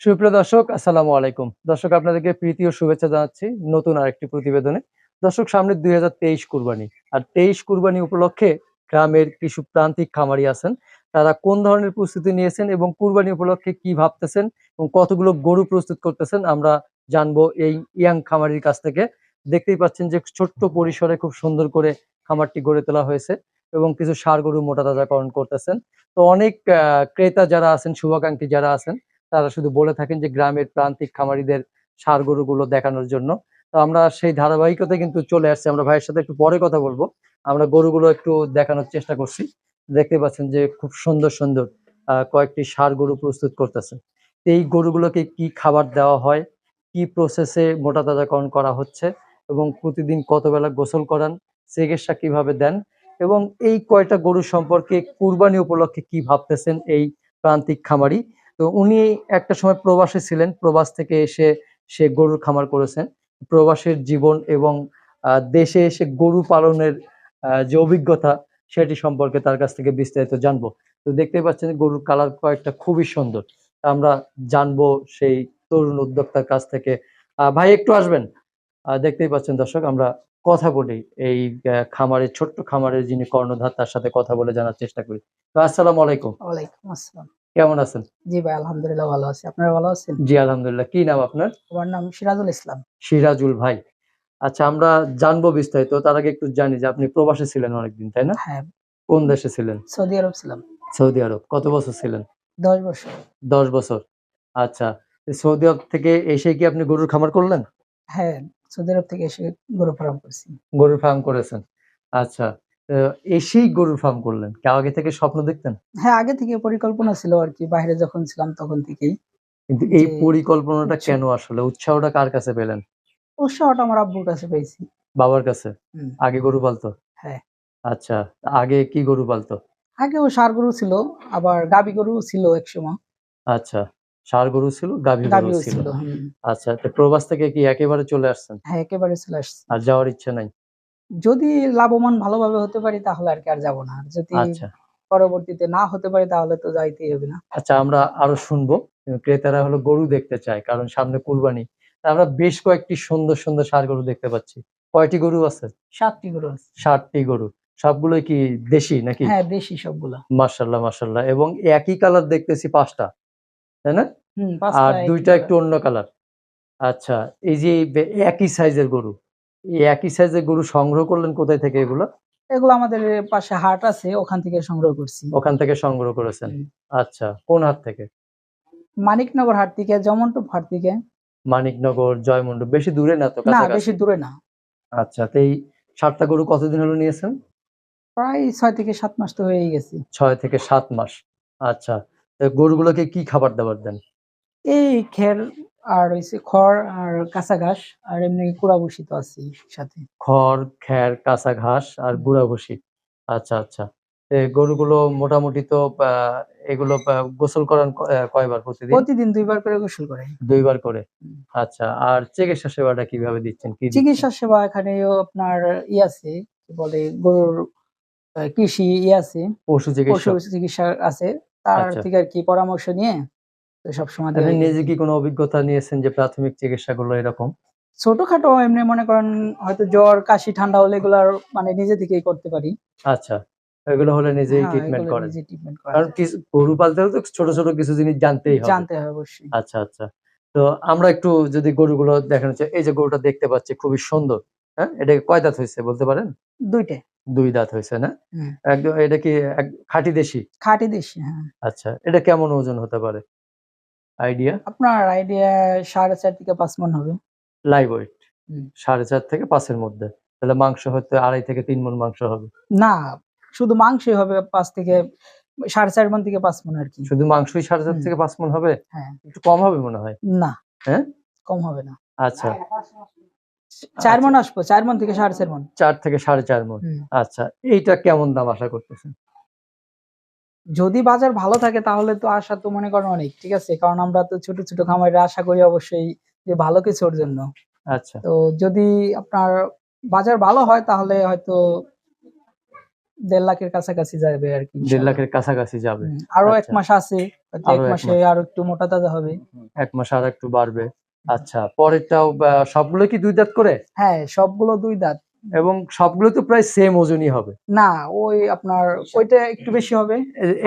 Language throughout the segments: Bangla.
সুপ্রিয় দর্শক, আসসালামু আলাইকুম। দর্শক, আপনাদেরকে প্রীতি ও শুভেচ্ছা জানাচ্ছি নতুন আরেকটি প্রতিবেদনে। দর্শক, সামনে ২০২৩ কুরবানি। আর ২৩ কুরবানি উপলক্ষে গ্রামের কিছু প্রান্তিক খামারি আছেন। তারা কোন ধরনের প্রস্তুতি নিয়েছেন এবং কুরবানি উপলক্ষে কি ভাবতেছেন এবং কতগুলো গরু প্রস্তুত করতেছেন আমরা জানবো এই ইয়াং খামারির কাছ থেকে। দেখতেই পাচ্ছেন যে ছোট্ট পরিসরে খুব সুন্দর করে খামারটি গড়ে তোলা হয়েছে এবং কিছু ষাঁড় গরু মোটা তাজাকরণ করতেছেন। তো অনেক ক্রেতা যারা আছেন, শুভাকাঙ্ক্ষী যারা আছেন, তারা শুধু বলে থাকেন যে গ্রামের প্রান্তিক খামারিদের ষাঁড় গরুগুলো দেখানোর জন্য। তো আমরা সেই ধারাবাহিকতায় কিন্তু চলে আসছি। আমরা ভাইয়ের সাথে একটু পরে কথা বলবো। আমরা গরুগুলো একটু দেখানোর চেষ্টা করছি। দেখতে পাচ্ছেন যে খুব সুন্দর সুন্দর কয়েকটি ষাঁড় গরু প্রস্তুত করতেছে। এই গরুগুলোকে কি খাবার দেওয়া হয়, কি প্রসেসে মোটা তাজাকরণ করা হচ্ছে এবং প্রতিদিন কত বেলা গোসল করান, চিকিৎসা কিভাবে দেন এবং এই কয়টা গরু সম্পর্কে কুরবানি উপলক্ষে কি ভাবতেছেন এই প্রান্তিক খামারি। তো উনি একটা সময় প্রবাসে ছিলেন। প্রবাস থেকে এসে সে গরুর খামার করেছেন। প্রবাসের জীবন এবং দেশে এসে গরু পালনের যে অভিজ্ঞতা, সেটি সম্পর্কে তার কাছ থেকে বিস্তারিত জানবো। তো দেখতেই পাচ্ছেন গরুর কালার কয়েকটা খুবই সুন্দর। আমরা জানবো সেই তরুণ উদ্যোক্তার কাছ থেকে। ভাই একটু আসবেন। দেখতেই পাচ্ছেন দর্শক, আমরা কথা বলি এই খামারের, ছোট্ট খামারের যিনি কর্ণধার, তার সাথে কথা বলে জানার চেষ্টা করি। তো আসসালামু আলাইকুম। ওয়ালাইকুম আসসালাম। কেমন আছেন? জি ভাই, আলহামদুলিল্লাহ ভালো আছি। আপনারা ভালো আছেন? জি আলহামদুলিল্লাহ। কি নাম আপনার? আমার নাম সিরাজুল ইসলাম। সিরাজুল ভাই। আচ্ছা, আমরা জানবো বিস্তারিত। তার আগে একটু জানি যে আপনি প্রবাসে ছিলেন অনেকদিন, তাই না? হ্যাঁ, কোন দেশে ছিলেন? সৌদি আরব ছিলাম। সৌদি আরব। কত বছর ছিলেন? ১০ বছর। ১০ বছর। আচ্ছা। সৌদি আরব থেকে এসে কি আপনি গরুর খামার করলেন? হ্যাঁ, সৌদি আরব থেকে এসে গরু ফার্ম করছি। গরুর ফার্ম করেছেন। আচ্ছা। তো এসেই গরুর ফার্ম করলেন। কি আগে থেকে স্বপ্ন দেখতেন? হ্যাঁ, আগে থেকে পরিকল্পনা ছিল আরকি, বাইরে যখন ছিলাম তখন থেকেই। কিন্তু এই যে পরিকল্পনাটা উৎস কেন আসলে? উৎসাহটা কার কাছে পেলেন? উৎসাহটা আমার আব্বুর কাছে পেয়েছি। বাবার কাছে? হুম, আগে গরু পালতো? হ্যাঁ। আচ্ছা। আগে কি গরু পালতো? আগেও ষাঁড় গরু ছিল, আবার গাভী গরুও ছিল একসময়। আচ্ছা। ষাঁড় গরু ছিল, গাভী গরুও গাভীও ছিল। ছিল। হুম। আচ্ছা, তো প্রবাস থেকে কি একেবারে চলে আসছেন? হ্যাঁ, একেবারে চলে আসছি। আর যাওয়ার ইচ্ছা নাই? যদি লাভবান ভালোভাবে হতে পারি তাহলে আরকি আর যাব না। আর যদি আচ্ছা, পরবর্তীতে না হতে পারি তাহলে তো যাইতেই হবে না। আচ্ছা, আমরা আরো শুনবো। ক্রেতারা হলো গরু দেখতে চায়, কারণ সামনে কুরবানি। তা আমরা বেশ কয়েকটি সুন্দর সুন্দর ষাঁড় গরু দেখতে পাচ্ছি। কয়টি গরু আছে? ৭ টি গরু আছে। ৬০ টি গরু। সবগুলোই কি দেশি নাকি? হ্যাঁ, দেশি সবগুলা। মাশাআল্লাহ, মাশাআল্লাহ। এবং একই কালার দেখতেছি ৫ টা, তাই না? ৫ আর টা ২ একই টা কালার। একটু অন্য কালার। আচ্ছা, এই যে একই সাইজের গরু। এই একই সাইজের গরু সংগ্রহ করলেন কোথায় থেকে এগুলো? এগুলো আমাদের পাশে হাট আছে, ওখান থেকে সংগ্রহ করছি। ওখান থেকে সংগ্রহ করেছেন। হুম। আচ্ছা, কোন হাট থেকে? মানিকনগর হাট থেকে, জমন্টপ হাট থেকে। মানিকনগর, জয়মন্ডপ। বেশি দূরে না তো, না, কাছাকাছি? বেশি দূরে না। আচ্ছা, তো এই ৭ টা গরু কতদিন হলো নিয়েছেন? প্রায় ৬ থেকে ৭ মাস তো হয়েই গেছে। ৬ থেকে ৭ মাস। আচ্ছা। তো গরুগুলোকে কি খাবার-দাবার দেন? এই খের আর হইছে খড় আর কাঁচা ঘাস আর এমনি কুড়া ভুসি তো আছেই সাথে। খড়, খ্যার, কাঁচা ঘাস আর হুম। গুঁড়া ভুসি। আচ্ছা, আচ্ছা। গরুগুলো মোটামুটি তো এগুলো গোসল করান কয়বার প্রতিদিন? প্রতিদিন ২ বার করে গোসল করাই। ২ বার করে। হুম। আচ্ছা। আর চিকিৎসা সেবাটা কিভাবে দিচ্ছেন? কি দিচ্ছেন? চিকিৎসা সেবা এখানেও আপনার আছে, কি বলে গরুর কৃষি আছে, পশু পশু চিকিৎসক? চিকিৎসা আছে। তার আচ্ছা। থেকে আরকি পরামর্শ নিয়ে তো সবসময় আপনি দেওয়াই নিজে আরকি। কি কোনো অভিজ্ঞতা নিয়েছেন যে প্রাথমিক চিকিৎসাগুলো এরকম? ছোটখাটো এমনি মনে করেন হয়তো জ্বর, কাশি, ঠান্ডা হলে এগুলো আর মানে নিজে থেকেই করতে পারি। আচ্ছা। এগুলো হলে নিজেই হ্যাঁ, ট্রিটমেন্ট এগুলো করেন। নিজে ট্রিটমেন্ট করা কারণ যায়। গরু পালতে হলে তো ছোট, ছোট কিছু জিনিস জানতেই হবে। জানতে হয় অবশ্যই। আচ্ছা, আচ্ছা। তো আমরা একটু যদি গরুগুলো দেখানো চাই, এই যে গরুটা দেখতে পাচ্ছি খুবই সুন্দর। হ্যাঁ? এটা কয় দাঁত হইছে বলতে পারেন? ২ টায়। ২ দাঁত হইছে না? হুম। একদম এটা কি খাঁটি দেশি? খাঁটি দেশি, হ্যাঁ। আচ্ছা। এটা কেমন ওজন হতে পারে? আইডিয়া? আপনার আইডিয়া ৪.৫ থেকে ৫ মণ হবে। লাইভ ওয়েট হুম। ৪.৫ থেকে ৫ এর মধ্যে। তাহলে মাংস হয়তো ২.৫ থেকে ৩ মণ মাংস হবে। না, শুধু মাংসই হবে ৫ থেকে ৪.৫ মণ থেকে ৫ মণ আরকি। শুধু মাংসই ৪.৫ হুম। থেকে ৫ মণ হবে? হ্যাঁ। একটু কম হবে মনে হয়। না, হ্যাঁ? কম হবে না। আচ্ছা, ৪ আচ্ছা। মণ আসবো। ৪ মণ থেকে ৪.৫ মণ। ৪ থেকে ৪.৫ মণ। হুম। আচ্ছা, এইটা কেমন দাম আশা করতেছেন? যদি বাজার ভালো থাকে তাহলে তো আশা তো মনে করেন অনেক। ঠিক আছে? কারণ আমরা তো ছোট, ছোট খামারিরা আশা করি অবশ্যই যে ভালো কিছুর জন্য। আচ্ছা, তো যদি আপনার বাজার ভালো হয় তাহলে হয়তো 1.5 লাখের কাছাকাছি যাবে আর কি 1.5 ইনশাল্লাহ। লাখের কাছাকাছি যাবে। আরো 1 আচ্ছা। মাস আছে, হয়তো আরো 1 1 মাসে মাস। আরো একটু মোটা তাজা হবে। 1 মাসে আর একটু বাড়বে। আচ্ছা, পরেরটাও সবগুলো কি 2 দাঁত করে? হ্যাঁ, সবগুলো 2 দাঁত। এবং সবগুলো তো প্রায় সেম ওজনই হবে। না, ওই আপনার ওইটা একটু বেশি হবে,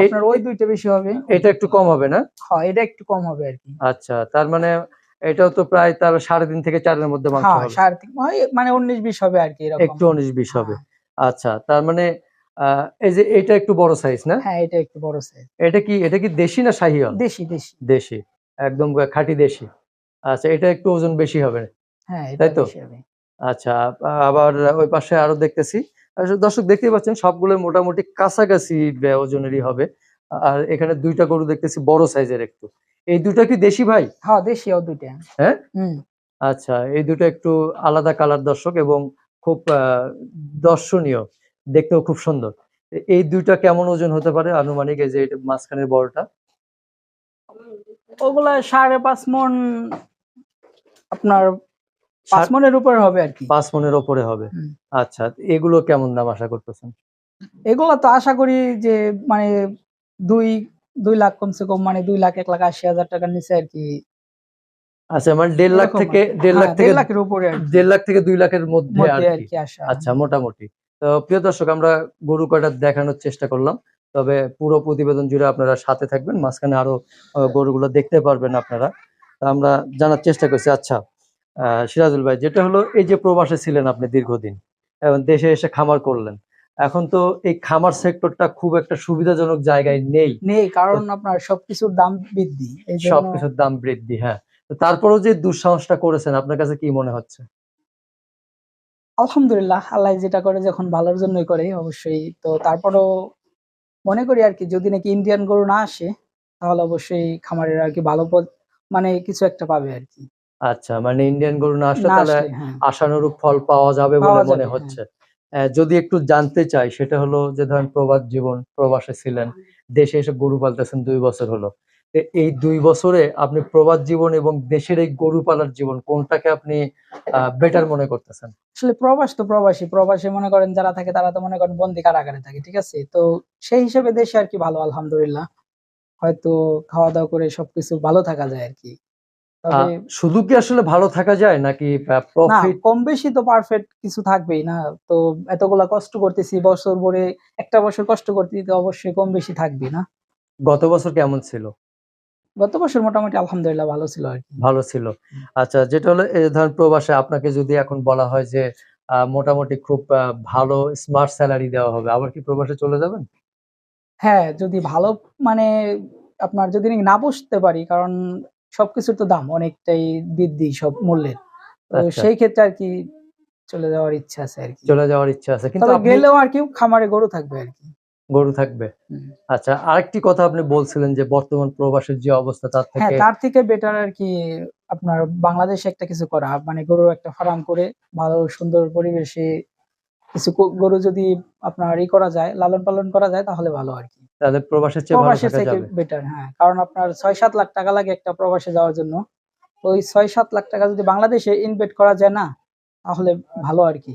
আপনার ওই 2টা বেশি হবে। এটা একটু কম হবে না? হ্যাঁ, এটা একটু কম হবে আরকি। আচ্ছা, তার মানে এটাও তো প্রায় তার 3.5 থেকে 4 এর মধ্যে মাংস হ্যাঁ, হবে। 3.5 মানে 19-20 হবে আরকি এরকম। একটু 19-20 হবে। হ্যাঁ, আচ্ছা, তার মানে এই যে এটা একটু বড় সাইজ না? হ্যাঁ, এটা একটু বড় সাইজ। এটা কি দেশি না শাহিওয়াল? দেশি, দেশি। দেশি। একদম খাঁটি দেশি। আচ্ছা, এটা একটু ওজন বেশি হবে, হ্যাঁ, এটা তাই তো? বেশি হবে। আচ্ছা, আবার ওই পাশে আরো দেখতেছি। দর্শক দেখতেই পাচ্ছেন সবগুলো মোটামুটি কাছাকাছি ওজনেরই হবে। আর এখানে ২ টা গরু দেখতেছি বড় সাইজের একটু। এই ২ টা কি দেশি ভাই? হ্যাঁ, দেশিও 2টা। হ্যাঁ? হুম। আচ্ছা, এই ২ টা একটু আলাদা কালার দর্শক, এবং খুব দর্শনীয়। দেখতেও খুব সুন্দর। এই ২ টা কেমন ওজন হতে পারে আনুমানিক, এই যে এটা মাঝখানের বড়টা? ওগুলা 5.5 মণ, আপনার 5 ষাট মণের উপরে হবে আরকি। ৫ মণের উপরে হবে। হুম। আচ্ছা, এগুলো কেমন দাম আশা করতেছেন? এগুলা তো আশা করি যে মানে 2 2 লাখ কমসে কম, মানে 2 লাখ 1,80,000 টাকার নিচে আরকি। আচ্ছা, মানে 1.5 লাখ এরকম থেকে আরকি। 1.5 লাখ হ্যাঁ, থেকে 1.5 লাখের উপরে আরকি। 1.5 লাখ থেকে 2 লাখের মধ্যে মধ্যে আরকি। আরকি আসা। আচ্ছা, মোটামুটি। তো প্রিয় দর্শক, আমরা গরু কয়টা দেখানোর চেষ্টা করলাম। তবে পুরো প্রতিবেদন জুড়ে আপনারা সাথে থাকবেন। মাঝখানে আরো গরুগুলো দেখতে পারবেন আপনারা। তো আমরা জানার চেষ্টা করছি। আচ্ছা, সিরাজুল ভাই, যেটা হলো এই যে প্রবাসে ছিলেন আপনি দীর্ঘদিন এবং দেশে এসে খামার করলেন। এখন তো এই খামার সেক্টরটা খুব একটা সুবিধাজনক জায়গায় নেই। নেই, তো কারণ আপনার সবকিছুর দাম বৃদ্ধি। এইজন্য সবকিছুর দাম বৃদ্ধি, হ্যাঁ। তো তারপরেও যে দুঃসাহসটা করেছেন, আপনার কাছে কি মনে হচ্ছে? আলহামদুলিল্লাহ, আল্লাহ যেটা করে যখন ভালোর জন্যই করে অবশ্যই। তো তারপরেও মনে করি আরকি, যদি নাকি ইন্ডিয়ান গরু না আসে, তাহলে অবশ্যই খামারের আরকি ভালো মানে কিছু একটা পাবে আরকি। আচ্ছা, মানে ইন্ডিয়ান গরু না আসলে না তাহলে আসলে হ্যাঁ, আশানুরূপ ফল পাওয়া যাবে বলে পাওয়া মনে যাবে হ্যাঁ। হচ্ছে। যদি একটু জানতে চাই, সেটা হলো যে ধরেন প্রবাস জীবন, প্রবাসে ছিলেন, দেশে এসে গরু পালতেছেন ২ বছর হলো। তো এই ২ বছরে আপনি প্রবাস জীবন এবং দেশের এই গরু পালার জীবন, কোনটাকে আপনি বেটার মনে করতেছেন? আসলে প্রবাস তো প্রবাসী। প্রবাসে মনে করেন যারা থাকে তারা তো মনে করেন বন্দি কারাগারে থাকে। ঠিক আছে? তো সেই হিসেবে দেশে আরকি ভালো আলহামদুলিল্লাহ। হয়তো খাওয়া-দাওয়া করে সবকিছু ভালো থাকা যায় আরকি। আ তবে শুধু কি আসলে ভালো থাকা যায়, নাকি না, প্রফিট? কম বেশি তো পারফেক্ট কিছু থাকবেই না। তো এতগুলা কষ্ট করতেছি বছর ভরে, একটা বছর কষ্ট করতেছি, তো অবশ্যই কম বেশি থাকবেই না? গত বছর কেমন ছিল? গত বছর মোটামুটি আলহামদুলিল্লাহ ভালো ছিল আরকি। ভালো ছিল। আচ্ছা, যেটা হলো এই ধরেন প্রবাসে আপনাকে যদি এখন বলা হয় যে মোটামুটি খুব ভালো স্মার্ট সেলারি দেওয়া হবে, আবার কি প্রবাসে চলে যাবেন? হ্যাঁ, যদি ভালো মানে আপনার যদি না বসতে পারি, কারণ সবকিছুর তো দাম অনেকটাই বৃদ্ধি সব মূল্যের। তো আচ্ছা, সেই ক্ষেত্রে আরকি চলে যাওয়ার ইচ্ছা আছে আরকি। চলে যাওয়ার ইচ্ছা আছে। কিন্তু তবে আপনি গেলেও আরকি খামারে গরু থাকবে আরকি। গরু থাকবে। হুম। আচ্ছা, আরেকটি কথা আপনি বলছিলেন যে বর্তমান প্রবাসের যে অবস্থা তার হ্যাঁ, থেকে তার থেকে বেটার আরকি আপনার বাংলাদেশে একটা কিছু করা। মানে গরুর একটা ফার্ম করে ভালো সুন্দর পরিবেশে কিছু গরু যদি আপনার করা যায়, লালন-পালন করা যায়, তাহলে ভালো আরকি। তাহলে প্রবাসের চেয়ে ভালো প্রবাসের থাকা থেকে যাবে। বেটার হ্যাঁ। কারণ আপনার ৬-৭ লাখ টাকা লাগে একটা প্রবাসে যাওয়ার জন্য। ওই ৬-৭ লাখ টাকা যদি বাংলাদেশে ইনভেস্ট করা যায় না, তাহলে ভালো আরকি।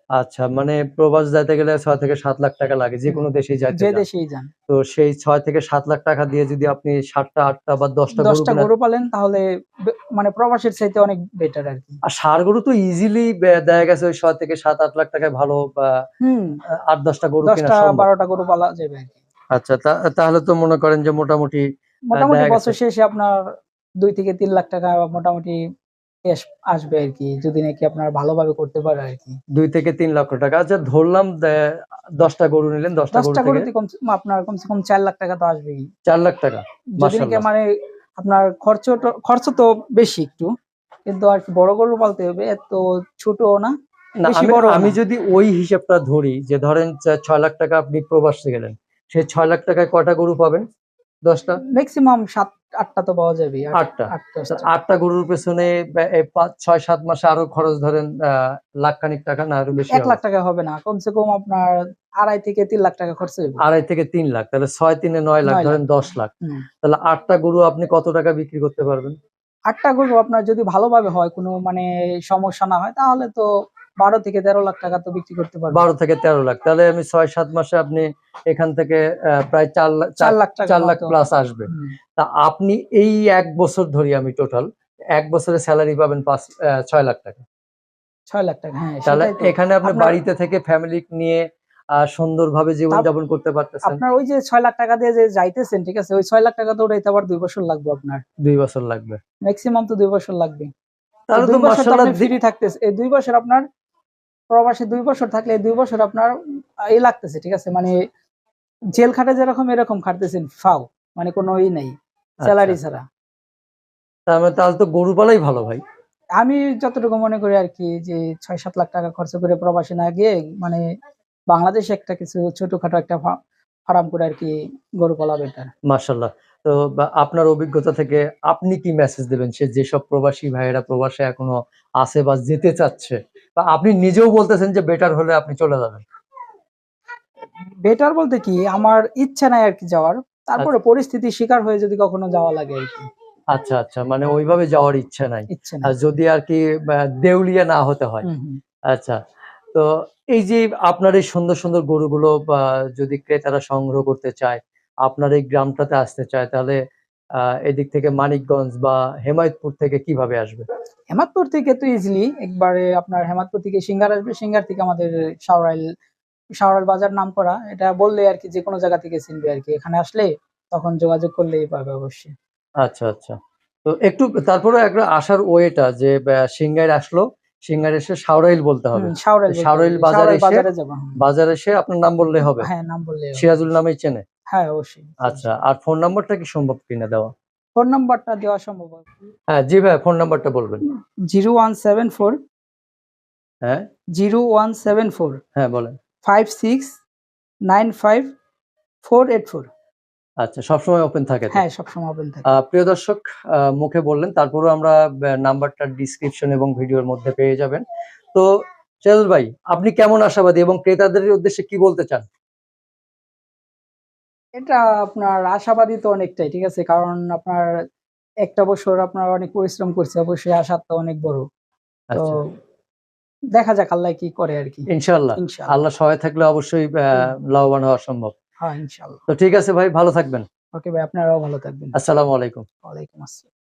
আচ্ছা, মানে প্রবাস যাইতে গেলে ৬ থেকে ৭ লাখ টাকা লাগে, হুম। যেকোনো দেশেই যাইতে যে যান। দেশেই যান। তো সেই ৬ থেকে ৭ লাখ টাকা দিয়ে যদি আপনি ৭ টা ৮ টা বা ১০ টা ১০ গরু টা কেনার, গরু পালেন, তাহলে মানে প্রবাসের চাইতে অনেক বেটার আরকি। আর ষাঁড় গরু তো ইজিলি দেখা গেছে ওই ৬ থেকে ৭-৮ লাখ টাকায় ভালো হুম, ৮-১০ টা গরু ১০ কেনা টা সম্ভব। ১২ টা গরু পালা যাবে আরকি। আচ্ছা, তাহলে তো মনে করেন যে মোটামুটি মোটামুটি দেখা গেছে বছর শেষে আপনার ২ থেকে ৩ লাখ টাকা মোটামুটি ক্যাশ আসবে আরকি। যদি নাকি আপনার ভালোভাবে করতে পারে আরকি। ২ থেকে ৩ লক্ষ টাকা। আচ্ছা, ধরলাম ১০ টা গরু নিলেন, ১০ টা ১০ গরু টা থেকে গরুতে আপনার কমসে কম ৪ লাখ টাকা তো আসবেই। ৪ লাখ টাকা। যদি নাকি মাশাআল্লাহ। মানে আপনার খরচ তো বেশি একটু। কিন্তু আরকি বড় গরু পালতে হবে। এত ছোটও না, না, বেশি আমি বড়ও আমি না। যদি ওই হিসাবটা ধরি যে ধরেন ৬ লাখ টাকা আপনি প্রবাসে গেলেন। সেই ৬ লাখ টাকায় কয়টা গরু পাবেন? ১০ টা? মেক্সিমাম ৭-৮ টা তো পাওয়া যাবেই। ৮ টা। ৮-১০ তো টা। ৮ টা গরুর পেছনে এই ৫-৬-৭ মাসে আরো খরচ ধরেন লাখ খানিক টাকা, না আরো বেশি ১ হবে? লাখ টাকা হবে না। কমসে কম আপনার ২.৫ থেকে ৩ লাখ টাকা খরচ হইব। ২.৫ থেকে ৩ লাখ। তাহলে ৬ ৩ এ ৯ লাখ, ৯ লাখ। ধরেন ১০ লাখ। হুম। তাহলে ৮ টা গরু আপনি কত টাকা বিক্রি করতে পারবেন? ৮ টা গরু আপনার যদি ভালোভাবে হয়, কোনো মানে সমস্যা না হয়, তাহলে তো 12 থেকে 13 লাখ টাকা তো বিক্রি করতে পারবে। 12 থেকে 13 লাখ, তাহলে আমি 6-7 মাসে আপনি এখান থেকে প্রায় 4 লাখ 4 লাখ টাকা 4 লাখ মতো। প্লাস আসবে। হুম। তা আপনি এই 1 বছর ধরে আমি টোটাল 1 বছরে স্যালারি পাবেন 6 লাখ টাকা। 6 লাখ টাকা, হ্যাঁ তাহলে সেটাই তো। এখানে আপনি আপনার বাড়িতে থেকে ফ্যামিলি নিয়ে সুন্দরভাবে জীবনযাপন করতে পারতেছেন। আপনার ওই যে 6 লাখ টাকা দিয়ে যে যাইতেছেন, ঠিক আছে, ওই 6 লাখ টাকা তো উঠাইতে আবার 2 বছর লাগবে আপনার। 2 বছর লাগবে। ম্যাক্সিমাম তো 2 বছর লাগবে। তাহলে তো 2 বছর তো মাশাআল্লাহ আপনি ফ্রি থাকতেছে। এই 2 বছর আপনার প্রবাসে 2 বছর থাকলে, এই 2 বছর আপনার লাগতেছে, ঠিক আছে, মানে জেল খাটে যেরকম এরকম খাটতেছেন ফাও, মানে কোনো নাই স্যালারি ছাড়া। তাহলে তো গরু পালাই ভালো ভাই। আমি যতটুকু মনে করি আর কি, যে 6-7 লাখ টাকা খরচ করে প্রবাসে না গিয়ে মানে বাংলাদেশে একটা কিছু ছোটখাটো একটা ফার্ম করে আর কি গরু পালা বেটার। মাশাআল্লাহ। তো আপনার অভিজ্ঞতা থেকে আপনি কি মেসেজ দেবেন সে যেসব প্রবাসী ভাইয়েরা প্রবাসে এখনো আছে বা যেতে চাচ্ছে, বা আপনি নিজেও বলতেছেন যে বেটার হলে আপনি চলে যাবেন? বেটার বলতে কি, আমার ইচ্ছা নাই আর কি যাওয়ার, তারপরে পরিস্থিতির শিকার হয়ে যদি কখনো যাওয়া লাগে আর কি। আচ্ছা, আচ্ছা, মানে ওইভাবে যাওয়ার ইচ্ছা নাই। ইচ্ছে আর নাই। যদি আর কি দেউলিয়া না হতে হয়। হুম, হুম। আচ্ছা। তো এই যে আপনার এই সুন্দর, সুন্দর গরুগুলো বা যদি ক্রেতারা সংগ্রহ করতে চায়, আপনার এই গ্রামটাতে আসতে চায়, তাহলে এদিক থেকে মানিকগঞ্জ বা হেমায়েতপুর থেকে কিভাবে আসবে? হেমাদপুর থেকে তো ইজিলি একবারে আপনার হেমাদপুর থেকে সিঙ্গার আসবে, সিঙ্গার থেকে আমাদের শাওরাইল, শাওরাইল বাজার নাম করা, এটা বললে আর কি যে কোনো জায়গা থেকে চিনবে আর কি। এখানে আসলে তখন যোগাযোগ করলেই পাবে অবশ্যই। আচ্ছা, আচ্ছা। তো একটু তারপরে একটা আসার ওয়েটা যে সিংগাইর আসলো, সিংগাইর এসে শাওরাইল বলতে হবে। শাওরাইল বলতে শাওরাইল হবে, বাজারে শাওরাইল এসে বাজারে যাবো। বাজারে এসে আপনার নাম বললেই হবে। হ্যাঁ, নাম বললেই হবে। সিরাজুল নামেই চেনে? হ্যাঁ, অবশ্যই। আচ্ছা, আর ফোন নাম্বারটা কি সম্ভব কিনা দেওয়া? ফোন নাম্বারটা দেওয়া সম্ভব হবে। হ্যাঁ, জি ভাইয়া, ফোন নাম্বারটা বলবেন। 0174 হ্যাঁ, 0174 হ্যাঁ বলেন। 5695 484। আচ্ছা, সবসময় ওপেন থাকে তো? হ্যাঁ, সবসময় ওপেন থাকে। প্রিয় দর্শক, মুখে বললেন, তারপরেও আমরা নাম্বারটা ডিসক্রিপশন এবং ভিডিওর মধ্যে পেয়ে যাবেন। তো সিরাজুল ভাই, আপনি কেমন আশাবাদী এবং ক্রেতাদের উদ্দেশ্যে কি বলতে চান? এটা আপনার আশাবাদী তো অনেকটাই, ঠিক আছে, কারণ আপনার একটা বছর আপনার অনেক পরিশ্রম করছে, অবশ্যই আশাটা অনেক বড়। তো আচ্ছা, দেখা যাক আল্লাহ কি করে আর কি। ইনশাআল্লাহ। ইনশাআল্লাহ। আল্লাহ সহায় থাকলে অবশ্যই লাভবান হওয়া সম্ভব। হ্যাঁ, ইনশাআল্লাহ। তো ঠিক আছে ভাই, ভালো থাকবেন। ওকে ভাই, আপনারাও ভালো থাকবেন। আসসালামু আলাইকুম। ওয়ালাইকুম আসসালাম।